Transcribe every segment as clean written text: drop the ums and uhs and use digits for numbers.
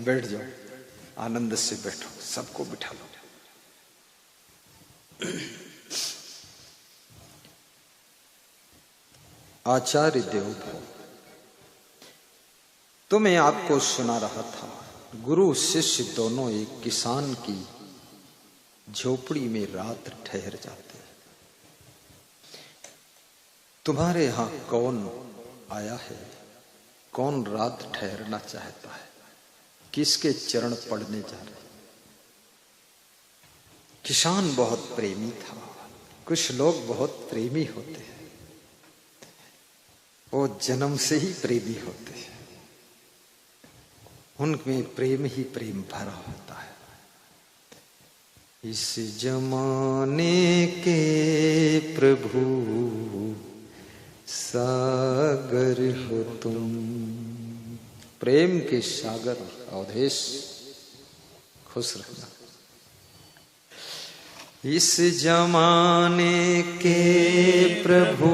बैठ जाओ, आनंद से बैठो, सबको बिठा लो। आचार्य देवोभव, तो मैं आपको सुना रहा था, गुरु शिष्य दोनों एक किसान की झोपड़ी में रात ठहर जाते हैं। तुम्हारे यहां कौन आया है? कौन रात ठहरना चाहता है? किसके चरण पड़ने जा रहे? किसान बहुत प्रेमी था। कुछ लोग बहुत प्रेमी होते हैं, वो जन्म से ही प्रेमी होते हैं, उनमें प्रेम ही प्रेम भरा होता है। इस जमाने के प्रभु सागर हो तुम, प्रेम के सागर अवधेश, खुश रहना। इस जमाने के प्रभु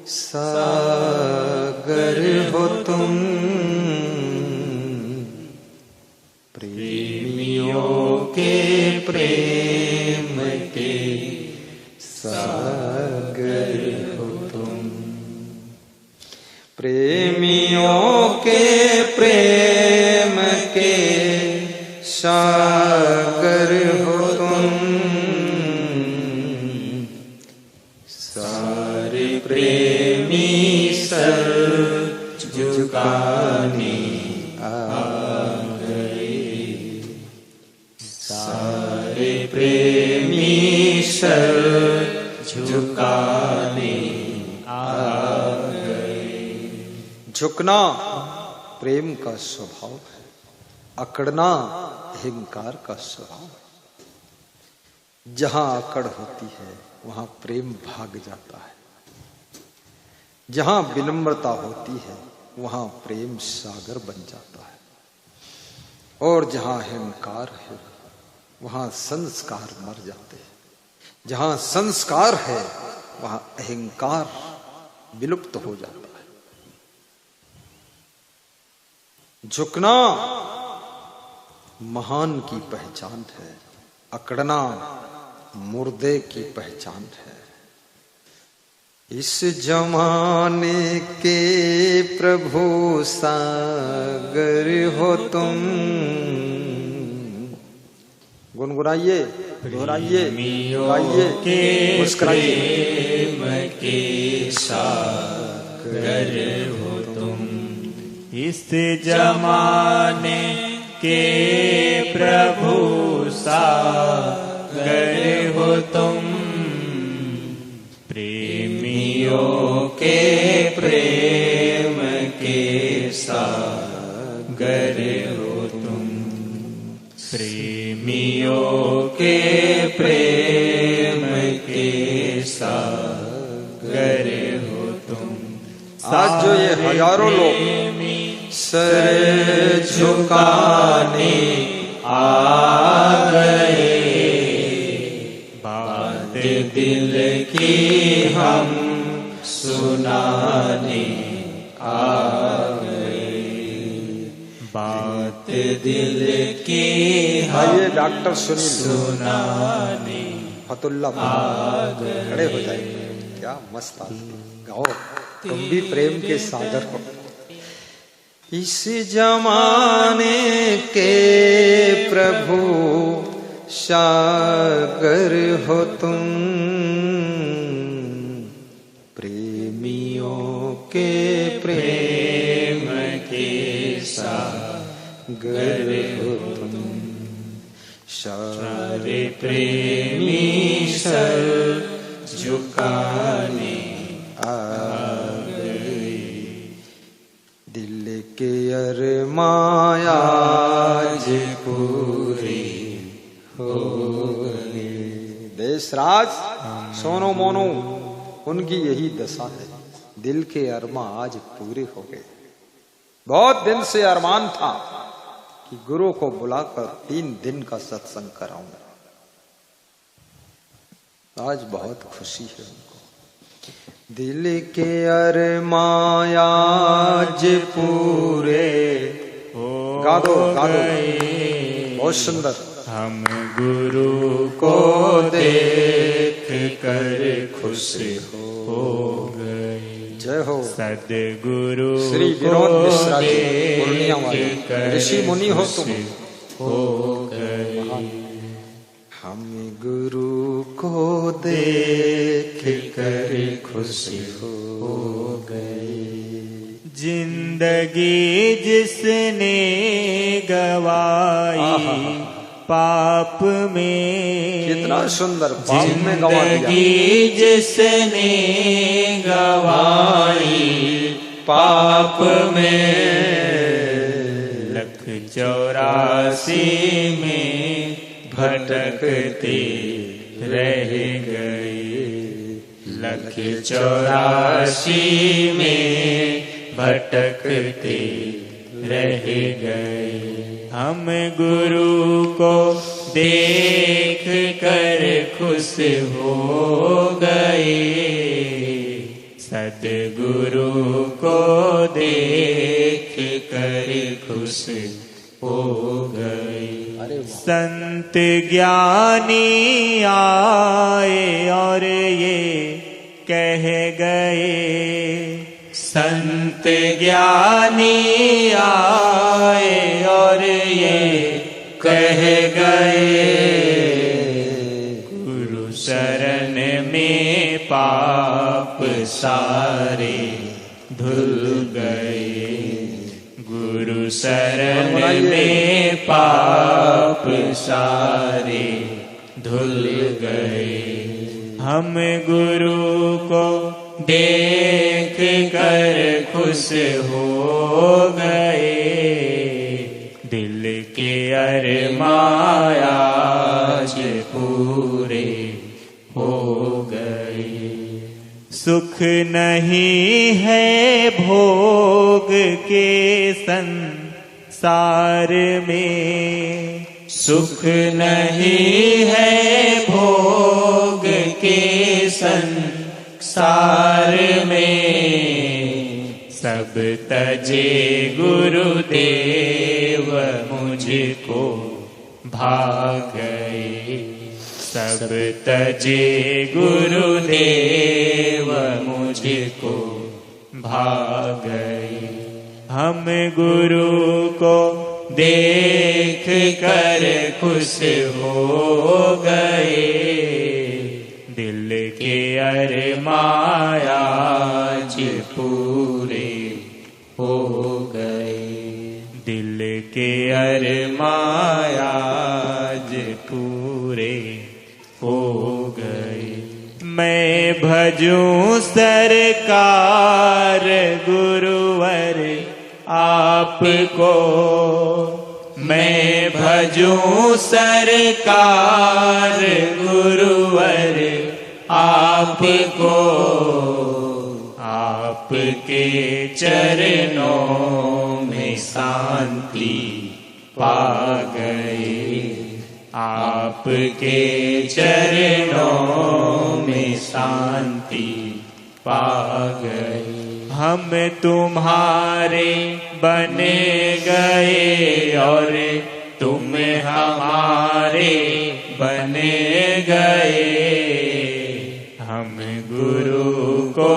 सागर हो तुम, प्रेमियों के प्रेम के सागर हो तुम, प्रेमियों के प्रेम के सागर हो तुम, सारे प्रेमी सर झुकाने आ गए, सारे प्रेमी सर झुकाने आ गए। झुकना प्रेम का स्वभाव है, अकड़ना अहंकार का स्वभाव है। जहां अकड़ होती है वहां प्रेम भाग जाता है, जहां विनम्रता होती है वहां प्रेम सागर बन जाता है, और जहां अहंकार है वहां संस्कार मर जाते हैं। जहां संस्कार है वहां अहंकार विलुप्त हो जाता है। झुकना महान की पहचान है, अकड़ना मुर्दे की पहचान है। इस जमाने के प्रभु सागर हो तुम, गुनगुनाइए, दोहराइए, गाइए, मुस्कुराइए। प्रेम के सागर हो तुम, इस जमाने के प्रभु सागर हो तुम, प्रेमियों के प्रेम के सागर हो तुम, प्रेमियों के प्रेम के सागर हो तुम। आज जो ये हजारों लोग सर झुकाने आ गए, बात दिल की हम सुनाने आ गए, बात दिल की आइए डॉक्टर सुनील सुनाने फतुल्ला खड़े हो जाइए। क्या मस्त गाओ, तुम भी प्रेम के सागर हो। इस जमाने के प्रभु सागर हो तुम, प्रेमियों के प्रेम के सागर हो तुम, सारे प्रेमी सर झुकाने आ गए। दिल के अरमान आज पूरे हो गए। देशराज सोनो मोनो, उनकी यही दशा है। दिल के अरमान आज पूरे हो गए। बहुत दिन से अरमान था कि गुरु को बुलाकर 3 दिन का सत्संग कराऊंगा। आज बहुत खुशी है उनको। दिल के अरमान आज पूरे हो गा दो गए। बहुत सुंदर। हम गुरु को देख कर खुश हो गए। जय हो। सद्गुरु श्री विनोद मिश्रा जी, देख पूर्णिया वाले कर ऋषि मुनि हो तुम। खुश हो गए। हम गुरु को देख कर खुश हो गए। जिंदगी जिसने गवाई पाप में, कितना सुंदर, पाप में गवा दिया। जिंदगी जिसने गवाई पाप में, 184 में भटकते रह गए। 184 में भटकते रह गए। हम गुरु को देख कर खुश हो गए। सद्गुरु को देख कर खुश हो गए। संत ज्ञानी आए और ये कह गए। संत ज्ञानी आए और ये कह गए। गुरु शरण में पाप सारे धुल गए। गुरु शरण में पाप सारे धुल गए। हम गुरु को देख कर खुश हो गए। दिल के अरमान आज पूरे हो गए। सुख नहीं है भोग के संसार में। सुख नहीं है भोग के संसार में। सब तजे गुरुदेव मुझको भाग गए। सब तजे गुरुदेव मुझको भाग गए। हम गुरु को देख कर खुश हो गए। दिल के अरमान आज पूरे हो गए। दिल के अरमान आज पूरे हो गए। मैं भजूं सरकार गुरुवर आपको। मैं भजूं सरकार गुरुवर आपको। आपके चरणों में शांति पा गए। आपके चरणों में शांति पा गए। हम तुम्हारे बने गए और तुम हमारे बने गए। हम गुरु को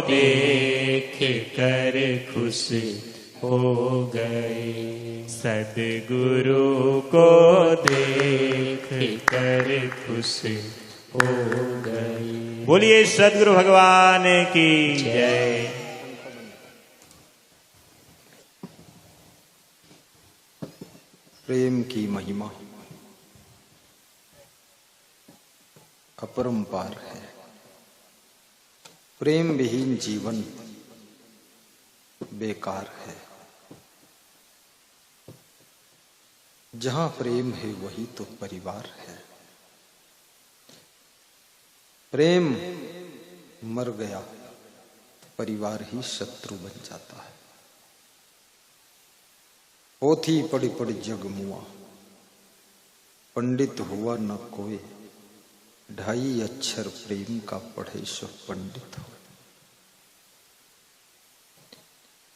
देख कर खुश हो गए। सद्गुरु को देख कर खुश हो गए। बोलिए सद्गुरु भगवान की जय। प्रेम की महिमा अपरंपार है। प्रेम विहीन जीवन बेकार है। जहां प्रेम है वही तो परिवार है। प्रेम मर गया परिवार ही शत्रु बन जाता है। पोथी पढ़ी पढ़ी जग मुआ, पंडित हुआ न कोई। 2.5 अक्षर प्रेम का पढ़े सो पंडित हो।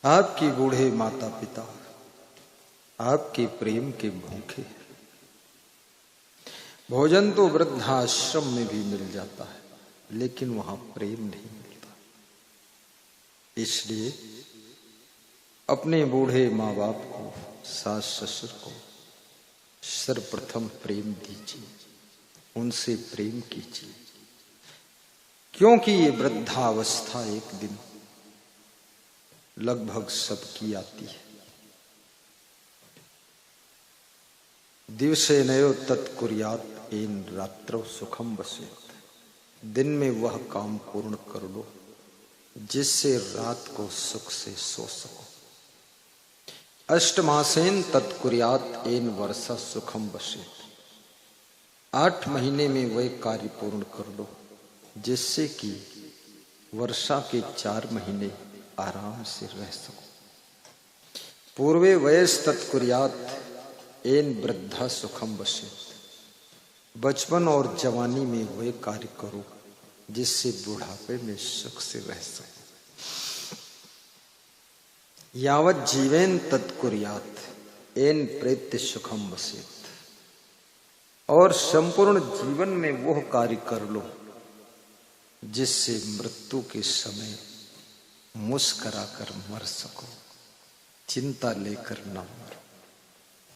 आपकी बूढ़े माता पिता आपके प्रेम के भूखे। भोजन तो वृद्धाश्रम में भी मिल जाता है, लेकिन वहां प्रेम नहीं मिलता। इसलिए अपने बूढ़े माँ बाप को, सास ससुर को सर्वप्रथम प्रेम दीजिए, उनसे प्रेम कीजिए, क्योंकि ये वृद्धावस्था एक दिन लगभग सबकी आती है। दिवसेनयो तत्कुर्यात् येन रात्रौ सुखम वसेत्। दिन में वह काम पूर्ण कर लो जिससे रात को सुख से सो सको। अष्टमासेन तत्कुर्यात् येन वर्षा सुखम वसेत्। 8 महीने में वह कार्य पूर्ण कर लो जिससे कि वर्षा के 4 महीने आराम से रह सको। पूर्वे वयस तत्कुर्यात् येन वृद्धा सुखम वसेत्। बचपन और जवानी में वह कार्य करो जिससे बुढ़ापे में सुख से रह सको। यावत् जीवेन तत्कुर्यात् येन प्रेत्य सुखम वसेत्। और संपूर्ण जीवन में वह कार्य कर लो जिससे मृत्यु के समय मुस्कुराकर मर सको, चिंता लेकर न मरो।